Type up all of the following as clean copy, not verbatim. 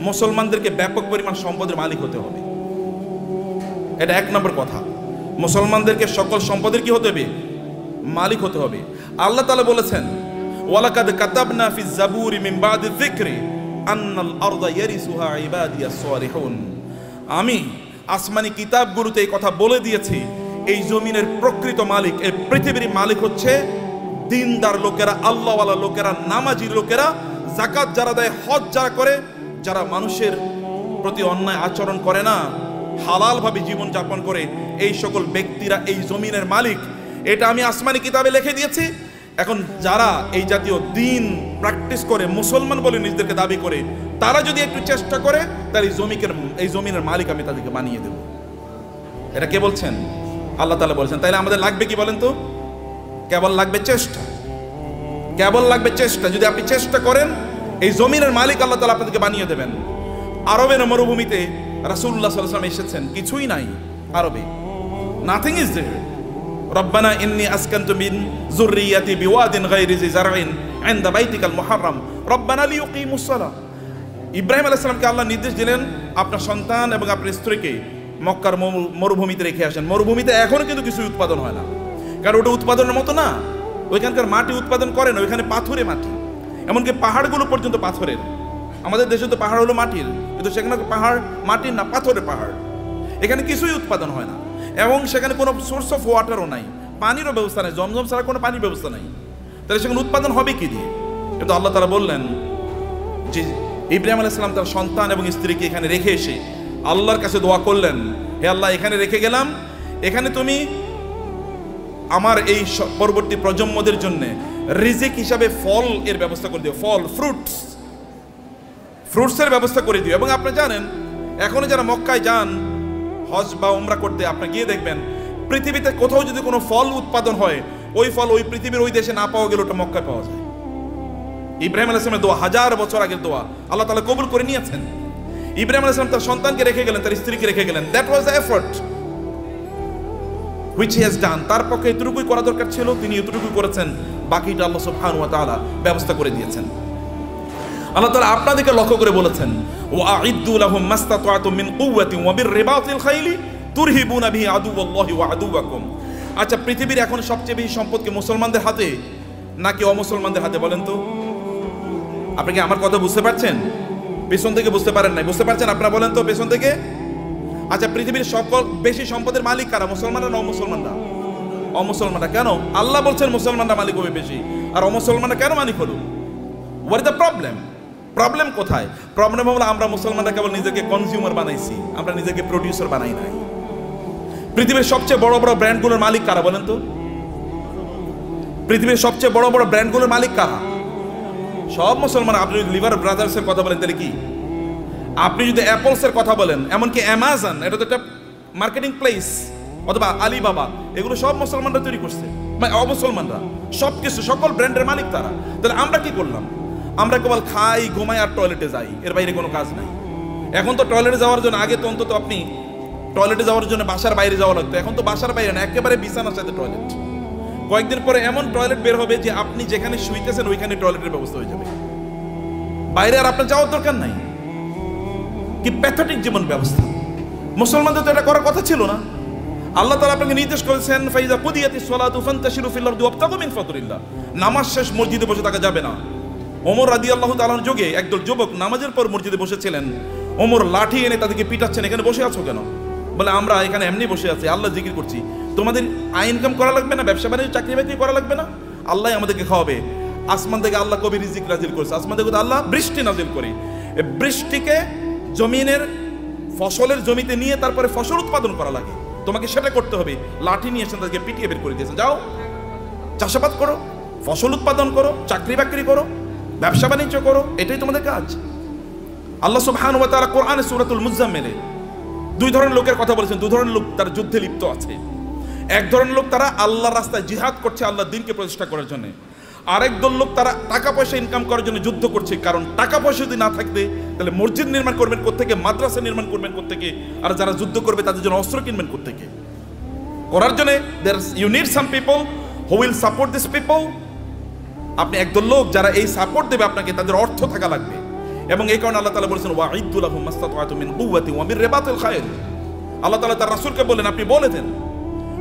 মুসলমানদেরকে ব্যাপক পরিমাণ সম্পদের মালিক হতে হবে। এটা এক নম্বর কথা, মুসলমানদেরকে সকল সম্পদের কি হতে হবে? মালিক হতে হবে। আল্লাহ তাআলা বলেছেন, ওয়ালাকাদ কাতাবনা ফিজ জাবুরি মিন বাদি যিকরি আন্নাল আরদা ইয়ারিসুহা ইবাদিয়াস সালিহুন। আমি আসমানি কিতাবগুলোতে এই কথা বলে দিয়েছি, এই জমিনের প্রকৃত মালিক, এই পৃথিবীর মালিক হচ্ছে দিনদার লোকেরা, আল্লাহওয়ালা লোকেরা, নামাজি লোকেরা, যাকাত যারা দেয়, হজ যারা করে, যারা মানুষের প্রতি অন্যায় আচরণ করে না, হালাল ভাবে জীবন যাপন করে, এই সকল ব্যক্তিরা এই জমিনের মালিক। এটা আমি আসমানি কিতাবে লিখে দিয়েছি। এখন যারা এই জাতীয় দিন প্র্যাকটিস করে, মুসলমান বলে নিজেদেরকে দাবি করে, তারা যদি একটু চেষ্টা করে, তাহলে এই জমিনের মালিক আমি তাদেরকে বানিয়ে দেব। এটা কে বলছেন? আল্লাহ তাআলা বলছেন। তাইলে আমাদের লাগবে কি বলেন তো? কেবল লাগবে চেষ্টা, কেবল লাগবে চেষ্টা। যদি আপনি চেষ্টা করেন, এই জমিনের মালিক আল্লাহ তাআলা আপনাদেরকে বানিয়ে দেবেন। আরবের মরুভূমিতে রাসূলুল্লাহ সাল্লাল্লাহু আলাইহি ওয়াসাল্লাম এসেছেন, কিছুই নাই আরবে, নাথিং ইজ দেয়ার। রব্বানা ইন্নী আসকানতু মিন যুররিয়াতি বিওয়াদিন গায়রি জি জারইন ইনদা বাইতিকাল মুহাররম রব্বানা লিইয়ুকিমুস সালাহ। ইব্রাহিম আলাইহিস সালামকে আল্লাহ নির্দেশ দিলেন, আপনার সন্তান এবং আপনার স্ত্রীকে মক্কার মরুভূমিতে রেখে আসেন। মরুভূমিতে এখনো কিন্তু কিছু উৎপাদন হয় না, কারণ ওটা উৎপাদনের মতো না। ওইখানকার মাটি উৎপাদন করে না, ওইখানে পাথুরে মাটি, এমনকি পাহাড়গুলো পর্যন্ত পাথরের। আমাদের দেশে তো পাহাড় হলো মাটির, কিন্তু সেখানে পাহাড় মাটির না, পাথরের পাহাড়। এখানে কিছুই উৎপাদন হয় না, এবং সেখানে কোনো সোর্স অফ ওয়াটারও নাই, পানিরও ব্যবস্থা নেই, জমজম ছাড়া কোনো পানির ব্যবস্থা নাই। তাহলে সেখানে উৎপাদন হবে কি দিয়ে? কিন্তু আল্লাহ তাআলা বললেন যে ইব্রাহিম আলাইহিস সালাম তার সন্তান এবং স্ত্রীকে এখানে রেখে এসে আল্লাহর কাছে দোয়া করলেন, হে আল্লাহ, এখানে রেখে গেলাম, এখানে তুমি আমার এই পরবর্তী প্রজন্মদের জন্য রিজিক হিসাবে ফল এর ব্যবস্থা করে দিও, ফল, ফ্রুটসের ব্যবস্থা করে দিও। এবং আপনি জানেন, এখনো যারা মক্কায় যান হজ বা উমরা করতে, আপনি গিয়ে দেখবেন পৃথিবীতে কোথাও যদি কোনো ফল উৎপাদন হয়, ওই ফল ওই পৃথিবীর ওই দেশে না পাওয়া গেলে ওটা মক্কায় পাওয়া যায়। ইব্রাহিম আলাইহিস সালামের দোয়া, 1000 বছর আগের দোয়া, আল্লাহ তাআলা কবুল করে নিয়েছেন। ইব্রাহিম আলাইহিস সালাম তার সন্তানকে রেখে গেলেন, তার স্ত্রীকে রেখে গেলেন। That was the effort which he has done। তার পক্ষে এতটুকুই করা দরকার ছিল, তিনি এতটুকুই করেছেন, বাকিটা আল্লাহ সুবহানাহু ওয়া তাআলা ব্যবস্থা করে দিয়েছেন। আল্লাহ তাআলা আপনাদেরকে লক্ষ্য করে বলেছেন, ওয়া'ইদ্দু লাহুম মাসতাতা'তুম মিন কুওয়াতিন ওয়া বিররিবাতিল খাইলি তুরহিবুনা বিহি আদুওয়াল্লাহি ওয়া আদুওয়াকুম। আচ্ছা, পৃথিবীর এখন সবচেয়ে বেশি সম্পদ কি মুসলমানদের হাতে নাকি অমুসলমানদের হাতে বলেন তো? আপনি কি আমার কথা বুঝতে পারছেন? পেছন থেকে বুঝতে পারেন নাই, বুঝতে পারছেন আপনারা? বলেন তো পেছন থেকে। আচ্ছা, পৃথিবীর সকল বেশি সম্পদের মালিক কারা, মুসলমানরা না অমুসলমানরা? অমুসলমানরা। কেন? আল্লাহ বলছেন মুসলমানরা মালিক হবে বেশি, আর অমুসলমানরা কেন মালিক হলো? What is the problem? Problem কোথায়? প্রবলেম হলো আমরা মুসলমানরা কেবল নিজেকে কনজিউমার বানাইছি, আমরা নিজেকে প্রডিউসার বানাই নাই। পৃথিবীর সবচেয়ে বড় বড় ব্র্যান্ডগুলোর মালিক কারা বলেন তো? পৃথিবীর সবচেয়ে বড় বড় ব্র্যান্ডগুলোর মালিক কারা? সব মুসলমান। আপনি যদি লিভার ব্রাদার্সের কথা বলেন তাহলে কি? আপনি যদি অ্যাপলসের কথা বলেন, এমনকি অ্যামাজন, এটা তো একটা মার্কেটিং প্লেস, অথবা আলিবাবা, এগুলো সব মুসলমানরা তৈরি করছে, মানে অমুসলমানরা। সব কিছু, সকল ব্র্যান্ডের মালিক তারা। তাহলে আমরা কি করলাম? আমরা কেবল খাই, ঘুমাই আর টয়লেটে যাই, এর বাইরে কোনো কাজ নাই। এখন তো টয়লেটে যাওয়ার জন্য, আগে তো অন্তত আপনি টয়লেটে যাওয়ার জন্য বাসার বাইরে যাওয়া লাগতো, এখন তো বাসার বাইরে না, একেবারে বিছানার সাথে টয়লেট। কয়েকদিন পরে এমন টয়লেট বের হবে যে আপনি যেখানে শুইতেছেন ওইখানে টয়লেটের ব্যবস্থা হয়ে যাবে, বাইরে আর আপনার যাওয়ার দরকার নাই। কি প্যাথেটিক জীবন ব্যবস্থা! মুসলমানদের তো এটা করার কথা ছিল না। আল্লাহ তাআলা আপনাকে নির্দেশ করেছেন, ফাইজা কুদিয়াতিস সালাতু ফান্তাশিরু ফিল আরদি ওয়াবতাগু মিন ফাদলিল্লাহ। নামাজ শেষ মসজিদে বসে থাকা যাবে না। ওমর রাদিয়াল্লাহু তাআলার যুগে একদল যুবক নামাজের পর মসজিদে বসেছিলেন, ওমর লাঠি এনে তাদেরকে পিটাচ্ছেন, এখানে বসে আছো কেন? বলে, আমরা এখানে এমনি বসে আছি, আল্লাহ জিকির করছি। তোমাদের আয় ইনকাম করা লাগবে না, ব্যবসা বাণিজ্য, চাকরি বাকরি করা লাগবে না, আল্লাহ আমাদেরকে খাওয়াবে। আসমান থেকে আল্লাহ কবি রিজিক নাজিল করেছে, আসমান থেকে আল্লাহ বৃষ্টি নাজিল করে। বৃষ্টিকে জমিনের ফসলের জমিতে নিয়ে তারপরে ফসল উৎপাদন করা লাগে, তোমাকে সেটা করতে হবে। লাঠি নিয়ে এসে তাদেরকে পিটিয়ে বের করে দিয়েছে, যাও চাষাবাদ করো, ফসল উৎপাদন করো, চাকরি বাকরি করো, ব্যবসা বাণিজ্য করো, এটাই তোমাদের কাজ। আল্লাহ সুবহানাহু ওয়া তাআলা কোরআনে সূরাতুল মুজাম্মিলে দুই ধরনের লোকের কথা বলেছেন। দুই ধরনের লোক তারা যুদ্ধে লিপ্ত আছে। এক ধরনের লোক তারা আল্লাহর রাস্তায় জিহাদ করছে, আল্লাহর দ্বীনকে প্রতিষ্ঠা করার জন্য। আরেক দল লোক তারা টাকা পয়সা ইনকাম করার জন্য যুদ্ধ করছে, কারণ টাকা পয়সা যদি না থাকবে তাহলে মসজিদ নির্মাণ করবেন কোত্থেকে, মাদ্রাসা নির্মাণ করবেন কোত্থেকে, আর যারা যুদ্ধ করবে তাদের জন্য অস্ত্র কিনবেন কোত্থেকে। করার জন্য you need some people who will support this people. আপনি একদল লোক যারা এই সাপোর্ট দেবে আপনাকে, তাদের অর্থ থাকা লাগবে। এবং এই কারণে আল্লাহ তাআলা বলেছেন ওয়াইদু লাহুম মাসতাতআতু মিন কুওয়াতি ওয়া মিন রিবাতিল খায়ল। আল্লাহ তাআলা তার রাসূলকে বললেন আপনি বলে দেন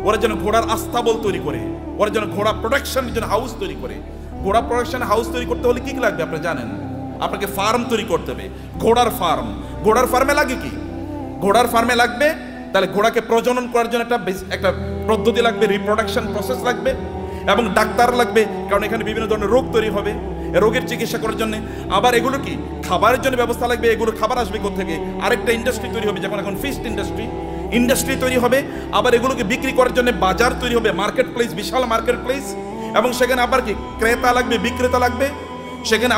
ওরা যেন ঘোড়ার আস্তাবল তৈরি করে, ওরা যেন ঘোড়া প্রোডাকশনের জন্য হাউস তৈরি করে। ঘোড়া প্রোডাকশন হাউস তৈরি করতে হলে কি কি লাগবে আপনি জানেন? আপনাকে ফার্ম তৈরি করতে হবে, ঘোড়ার ফার্ম। ঘোড়ার ফার্মে লাগে কি? ঘোড়ার ফার্মে লাগবে তাহলে ঘোড়াকে প্রজনন করার জন্য একটা পদ্ধতি লাগবে, রিপ্রোডাকশন প্রসেস লাগবে, এবং ডাক্তার লাগবে, কারণ এখানে বিভিন্ন ধরনের রোগ তৈরি হবে, রোগের চিকিৎসা করার জন্য। আবার এগুলো কি খাবারের জন্য ব্যবস্থা লাগবে, এগুলো খাবার আসবে কোথা থেকে? আরেকটা ইন্ডাস্ট্রি তৈরি হবে, যেমন এখন ফিশ ইন্ডাস্ট্রি তৈরি হবে। আবার এগুলোকে বিক্রি করার জন্য বাজার তৈরি হবে, মার্কেট প্লেস, বিশাল মার্কেট প্লেস, এবং সেখানে আবার কি ক্রেতা লাগবে, বিক্রেতা লাগবে, সেখানে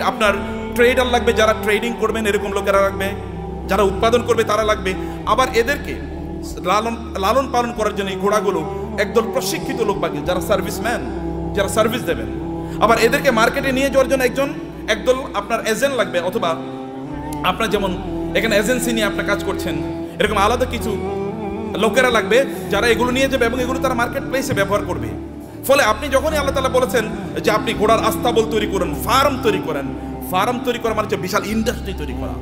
আপনার ট্রেডার লাগবে, যারা ট্রেডিং করবেন এরকম লোকেরা লাগবে, যারা উৎপাদন করবে তারা লাগবে। আবার এদেরকে লালন পালন করার জন্য এই ঘোড়াগুলো একদল প্রশিক্ষিত লোক লাগবে, যারা সার্ভিসম্যান, যারা সার্ভিস দেবেন। আবার এদেরকে মার্কেটে নিয়ে যাওয়ার জন্য একদল আপনার এজেন্ট লাগবে, অথবা আপনার যেমন এখানে এজেন্সি নিয়ে আপনার কাজ করছেন, এরকম আলাদা কিছু লোকেরা লাগবে যারা এগুলো নিয়ে যাবে এবং এগুলো তারা মার্কেট প্লেসে ব্যবহার করবে। ফলে আপনি যখনই আল্লাহ তাআলা বলেছেন যে আপনি ঘোড়ার আস্তাবল তৈরি করেন, ফার্ম তৈরি করেন, ফার্ম তৈরি করা মানে হচ্ছে বিশাল ইন্ডাস্ট্রি তৈরি করা।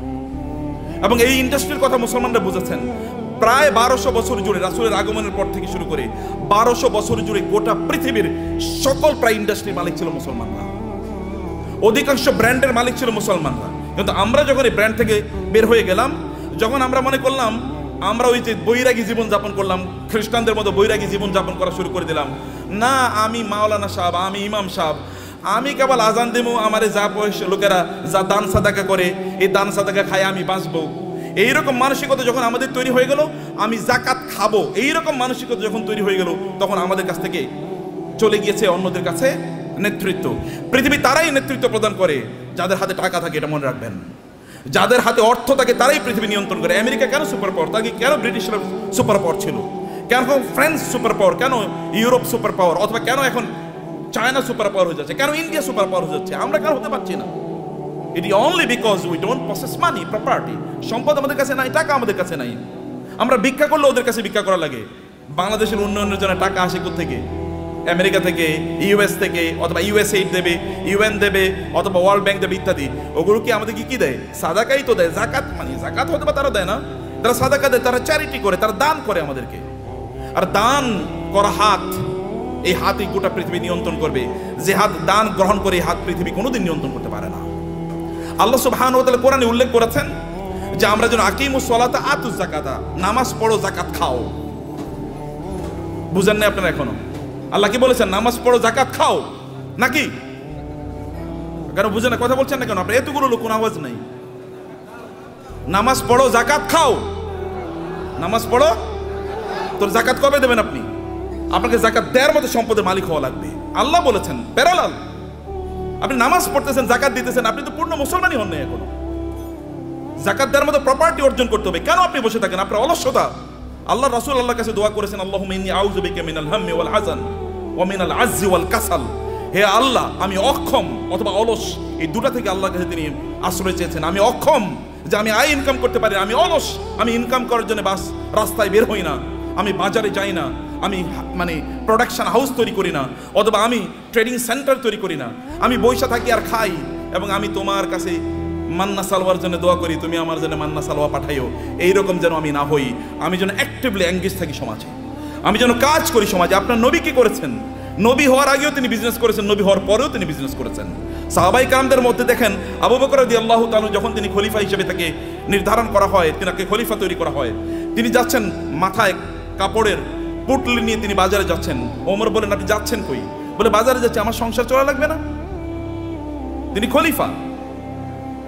এবং এই ইন্ডাস্ট্রির কথা মুসলমানরা বুঝেছেন। প্রায় 1200 বছর জুড়ে রাসূলের আগমনের পর থেকে শুরু করে 1200 বছর জুড়ে গোটা পৃথিবীর সকল প্রায় ইন্ডাস্ট্রির মালিক ছিল মুসলমানরা, অধিকাংশ ব্র্যান্ডের মালিক ছিল মুসলমানরা। কিন্তু আমরা যখন এই ব্র্যান্ড থেকে বের হয়ে গেলাম, যখন আমরা মনে করলাম আমরা ওই যে বৈরাগী জীবন যাপন করলাম, খ্রিস্টানদের মতো বৈরাগী জীবন যাপন করা শুরু করে দিলাম, না আমি মাওলানা সাহেব, আমি ইমাম সাহেব, আমি কেবল আজান দেবো, আমারে যা পয়সা লোকেরা যা দান সাদাকা করে এই দান সাদাকা খায় আমি বাঁচবো, এইরকম মানসিকতা যখন আমাদের তৈরি হয়ে গেল, আমি জাকাত খাবো, এইরকম মানসিকতা যখন তৈরি হয়ে গেল, তখন আমাদের কাছ থেকে চলে গিয়েছে অন্যদের কাছে নেতৃত্ব। পৃথিবী তারাই নেতৃত্ব প্রদান করে যাদের হাতে টাকা থাকে, এটা মনে রাখবেন। যাদের হাতে অর্থ থাকে তারাই পৃথিবী নিয়ন্ত্রণ করে। আমেরিকা কেন সুপার পাওয়ার? তাকে কেন ব্রিটিশরা সুপার পাওয়ার ছিল? কেন ফ্রান্স সুপার পাওয়ার? কেন ইউরোপ সুপার পাওয়ার? অথবা কেন এখন চায়না সুপার পাওয়ার হয়ে যাচ্ছে? কেন ইন্ডিয়া সুপার পাওয়ার হয়ে যাচ্ছে? আমরা কেন হতে পারছি না? It is only because we don't possess money, property. সম্পদ আমাদের কাছে নাই, টাকা আমাদের কাছে নাই। আমরা ভিক্ষা করলে ওদের কাছে ভিক্ষা করা লাগে। বাংলাদেশের উন্নয়নের জন্য টাকা আসে কোত্থেকে? আমেরিকা থেকে, ইউএস থেকে, অথবা ইউএসএইড দেবে, ইউএন দেবে, অথবা ওয়ার্ল্ড ব্যাংক দেবে ইত্যাদি। ওগুলো কি আমাদেরকে কি দেয়? সাদাকাই তো দেয়। জাকাত মানে জাকাত হতে বা তারা দেয় না, তারা সাদাকা দেয়, তারা চ্যারিটি করে, তারা দান করে আমাদেরকে। আর দান করা হাত, এই হাতই গোটা পৃথিবী নিয়ন্ত্রণ করবে। যে হাত দান গ্রহণ করে এই হাত পৃথিবী কোনোদিন নিয়ন্ত্রণ করতে পারে না। আল্লাহ সুবহানাহু ওয়া তাআলা কোরআনে উল্লেখ করেছেন যে আমরা যেন আকিমুস সালাতা আতুজ যাকাতা, নামাজ পড়ো জাকাত খাও। বুঝেন না আপনারা এখনো? আল্লাহ কি বলেছেন? নামাজ পড়ো জাকাত খাও, নাকি? কেন বুঝেন না? কথা বলছেন না কেন? আপনার এতগুলো লোক কোন আওয়াজ নাই। নামাজ পড়ো জাকাত খাও, নামাজ পড়ো। তোর জাকাত কবে দেবেন আপনি? আপনাকে জাকাত দেওয়ার মতো সম্পদের মালিক হওয়া লাগবে। আল্লাহ বলেছেন প্যারালাল। আপনি নামাজ পড়তেছেন, জাকাত দিতেছেন, আপনি তো পূর্ণ মুসলমানই হন না এখনো। জাকাত দেওয়ার মতো প্রপার্টি অর্জন করতে হবে। কেন আপনি বসে থাকেন? আপনার অলসতা। আল্লাহ রাসূল আল্লাহর কাছে দোয়া করেছেন, আল্লাহুম্মা ইন্নী আউযু বিকা মিনাল হাম্মি ওয়াল হাযান ওয়া মিনাল আজ্জি ওয়াল কাসাল। হে আল্লাহ, আমি অক্ষম অথবা অলস, এই দুটা থেকে আল্লাহর কাছে তিনি আশ্রয় চেয়েছেন। আমি অক্ষম যে আমি আয় ইনকাম করতে পারি, আমি অলস, আমি ইনকাম করার জন্য বাস রাস্তায় বের হই না, আমি বাজারে যাই না, আমি মানে প্রোডাকশন হাউস তৈরি করি না, অথবা আমি ট্রেডিং সেন্টার তৈরি করি না, আমি বৈশা থাকি আর খাই, এবং আমি তোমার কাছে মান্না সালোয়ার জন্য দোয়া করি, তুমি আমার জন্য মান্না সালোয়া পাঠাইও। এইরকম যেন আমি না হই। আমি যেন অ্যাক্টিভলি এঙ্গেজ থাকি সমাজে, আমি যেন কাজ করি সমাজে। আপনার নবী কি করেছেন? নবী হওয়ার আগেও তিনি বিজনেস করেছেন, নবী হওয়ার পরেও তিনি বিজনেস করেছেন। সাহাবায়ে কেরামদের মধ্যে দেখেন আবু বকর রাদিয়াল্লাহু তাআলা যখন তিনি খলিফা হিসেবে তাকে নির্ধারণ করা হয়, তিনাকে খলিফা তৈরি করা হয়, তিনি যাচ্ছেন মাথায় কাপড়ের পুটলি নিয়ে তিনি বাজারে যাচ্ছেন। ওমর বলেন, আপনি যাচ্ছেন কই? বলে, বাজারে যাচ্ছে, আমার সংসার চলা লাগবে না? তিনি খলিফা।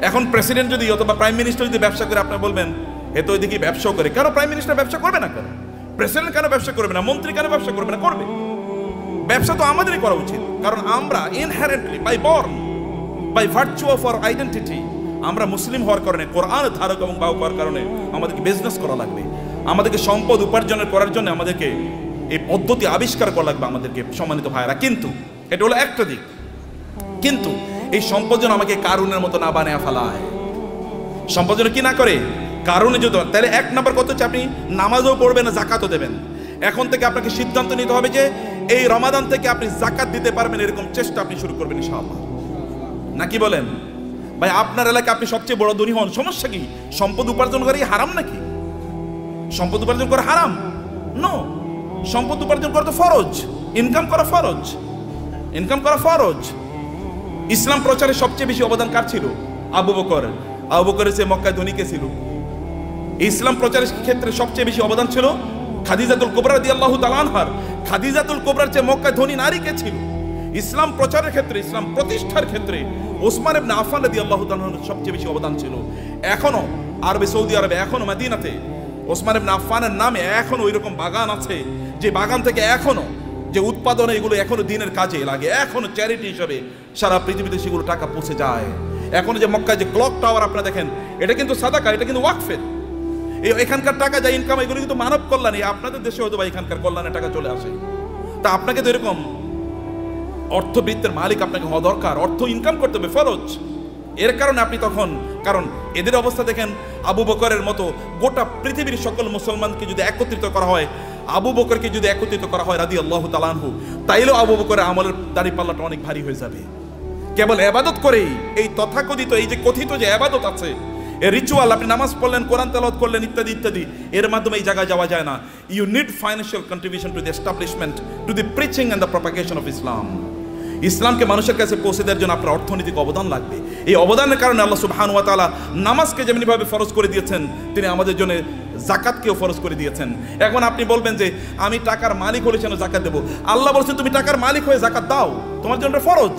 এখন প্রেসিডেন্ট যদি অথবা প্রাইম মিনিস্টার যদি ব্যবসা করে, আপনি বলবেন এ তো ওইদিকে ব্যবসাও করে। কেন প্রাইম মিনিস্টার ব্যবসা করবে না? কেন প্রেসিডেন্ট কেন ব্যবসা করবে না? মন্ত্রী কেন ব্যবসা করবে না? করবে। ব্যবসা তো আমাদেরই করা উচিত, কারণ আমরা inherently by born, by virtue of our identity, আমরা মুসলিম হওয়ার কারণে, কোরআন ধারক এবং বাহক হওয়ার কারণে আমাদেরকে বিজনেস করা লাগবে। আমাদেরকে সম্পদ উপার্জনের করার জন্য আমাদেরকে এই পদ্ধতি আবিষ্কার করা লাগবে আমাদেরকে, সম্মানিত ভাইরা। কিন্তু এটা হলো একটা দিক। কিন্তু এই সম্পদ যেন আমাকে কারুনের মতো না বানিয়ে ফেলায়। সম্পদ যেন কি না করে কারণে যদি, তাহলে এক নম্বর কথা হচ্ছে আপনি নামাজও পড়বেন না, জাকাতও দেবেন। এখন থেকে আপনাকে সিদ্ধান্ত নিতে হবে যে এই রমাদান থেকে আপনি জাকাত দিতে পারবেন, এরকম চেষ্টা আপনি শুরু করবেন ইনশাআল্লাহ। নাকি বলেন? ভাই আপনার এলাকায় আপনি সবচেয়ে বড় ধনী হন, সমস্যা কি? সম্পদ উপার্জন করা কি হারাম নাকি? সম্পদ উপার্জন করা হারাম? নো, সম্পদ উপার্জন করা তো ফরজ, ইনকাম করা ফরজ, ইনকাম করা ফরজ। ইসলাম প্রচারে সবচেয়ে বেশি অবদান কার ছিল? আবু বকর। আবু বকরের চেয়ে মক্কায় ধনী কে ছিল? ইসলাম প্রচারের ক্ষেত্রে সবচেয়ে বেশি অবদান ছিল খাদিজাতুল কুবরা রাদিয়াল্লাহু তাআলা আনহার। খাদিজাতুল কুবরার চেয়ে মক্কায় ধনী নারী কে ছিল? ইসলাম প্রচারের ক্ষেত্রে, ইসলাম প্রতিষ্ঠার ক্ষেত্রে ওসমান ইবনে আফফান রাদিয়াল্লাহু তাআলা আনহুর সবচেয়ে বেশি অবদান ছিল। এখনো আরবে, সৌদি আরবে, এখনো মদিনাতে ওসমান ইবনে আফফানের নামে এখনো ওইরকম বাগান আছে, যে বাগান থেকে এখনো যে উৎপাদন, এগুলো এখনো দিনের কাজে লাগে, এখনো চ্যারিটি হিসেবে সারা পৃথিবীতে সেগুলো টাকা পৌঁছে যায়। এখন যে মক্কায় যে ক্লক টাওয়ার আপনারা দেখেন, এটা কিন্তু সাদাকা, এটা কিন্তু ওয়াকফের। এখানকার টাকা যা ইনকাম, এগুলো কিন্তু মানব কল্যাণে। আপনাদের দেশে হয়তো বা এখানকার কল্যাণের টাকা চলে আসে। তা আপনাকে তো এরকম অর্থবৃত্তের মালিক আপনাকে হওয়া দরকার, অর্থ ইনকাম করতে হবে, ফরজ। এর কারণে আপনি তখন, কারণ এদের অবস্থা দেখেন, আবু বকরের মতো গোটা পৃথিবীর সকল মুসলমানকে যদি একত্রিত করা হয়, আবু বকরকে যদি একত্রিত করা হয় রাদিয়াল্লাহু তাআলা আনহু, তাইলেও আবু বকরের আমলের দাড়িপাল্লাটা অনেক ভারী হয়ে যাবে। কেবল ইবাদত করেই, এই তথাকথিত, এই যে কথিত যে ইবাদত আছে, এই রিচুয়াল, আপনি নামাজ পড়লেন, কোরআন তেলাওয়াত করলেন, ইত্যাদি ইত্যাদি, এর মাধ্যমে এই জায়গায় যাওয়া যায় না। You need financial contribution to the establishment, to the preaching and the propagation of Islam. ইসলামকে মানুষের কাছে পৌঁছে দেওয়ার জন্য আপনার অর্থনৈতিক অবদান লাগবে। এই অবদানের কারণে আল্লাহ সুবহানাহু ওয়া তাআলা নামাজকে যেমনিভাবে ফরজ করে দিয়েছেন, তিনি আমাদের জন্য যাকাতকেও ফরজ করে দিয়েছেন। এখন আপনি বলবেন যে আমি টাকার মালিক হলে যেন যাকাত দেবো। আল্লাহ বলছেন তুমি টাকার মালিক হয়ে যাকাত দাও, তোমার জন্য ফরজ।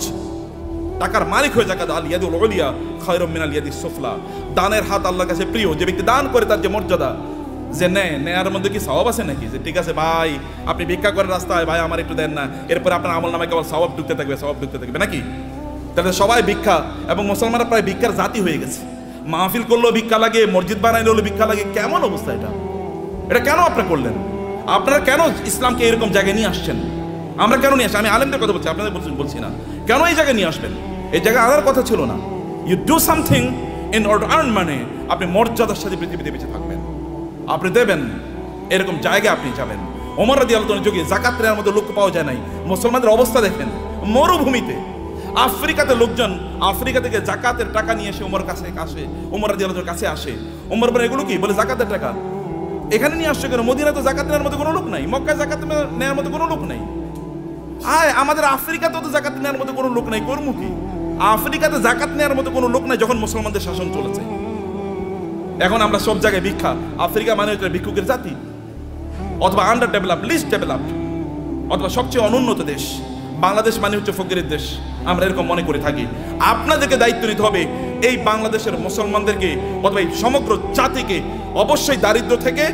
টাকার মালিক হয়ে যাকাত, আল ইয়াদুল উলিয়া খায়রুম মিনাল ইয়াদিস সুফলা। দানের হাত আল্লাহর কাছে প্রিয়। যে ব্যক্তি দান করে তার যে মর্যাদা, যে নেয়ার মধ্যে কি সওয়াব আছে নাকি? যে ঠিক আছে ভাই, আপনি ভিক্ষা করেন রাস্তায়, ভাই আমার একটু দেন না, এরপরে আপনার আমল নামায় কেবল সওয়াব ঢুকতে থাকবে, সওয়াব ঢুকতে থাকবে নাকি? তাহলে সবাই ভিক্ষা, এবং মুসলমানরা প্রায় ভিক্ষার জাতি হয়ে গেছে। মাহফিল করলেও ভিক্ষা লাগে, মসজিদ বানাইলেও ভিক্ষা লাগে। কেমন অবস্থা এটা? এটা কেন আপনারা করলেন? আপনারা কেন ইসলামকে এরকম জায়গায় নিয়ে আসছেন? আমরা কেন নিয়ে আসছি? আমি আলেমদের কথা বলছি, আপনাদের বলছি না। কেন এই জায়গায় নিয়ে আসবেন? এই জায়গায় আনার কথা ছিল না। You do something in order to earn money. আপনি মর্যাদার সাথে পৃথিবীতে বেঁচে থাকবেন, আপনি দেবেন, এরকম জায়গায় আপনি যাবেন। ওমর রাদিয়াল্লাহু তাআলার যুগে যাকাত নেওয়ার মতো লোক পাওয়া যায় নাই। মুসলমানদের অবস্থা দেখেন, মরুভূমিতে, আফ্রিকাতে লোকজন আফ্রিকা থেকে যাকাতের টাকা নিয়ে এসে ওমর কাছে আসে, ওমর রাদিয়াল্লাহু তাআলার কাছে আসে। ওমর বলে এগুলো কি? বলে যাকাতের টাকা। এখানে নিয়ে আসছে কেন? মদিনায় তো যাকাত নেওয়ার মতো কোনো লোক নাই, মক্কায় যাকাত নেওয়ার মতো কোনো লোক নাই। আমাদের আফ্রিকাতেও তো যাকাত নেওয়ার মতো কোনো লোক নাই। কর্ম কি? আফ্রিকাতে যাকাত নেওয়ার মতো কোনো লোক নাই যখন মুসলমানদের শাসন চলেছে। এখন আমরা সব জায়গায় ভিক্ষা। আফ্রিকা মানে হচ্ছে ভিক্ষুকের জাতি, অথবা আন্ডার ডেভেলপ, লিস্ট ডেভেলপড, অথবা সবচেয়ে অনুন্নত দেশ। বাংলাদেশ মানে হচ্ছে ফকিরের দেশ, আমরা এরকম মনে করে থাকি। আপনাদেরকে দায়িত্ব নিতে হবে এই বাংলাদেশের মুসলমানদেরকে, অথবা এই সমগ্র জাতিকে অবশ্যই দারিদ্র থেকে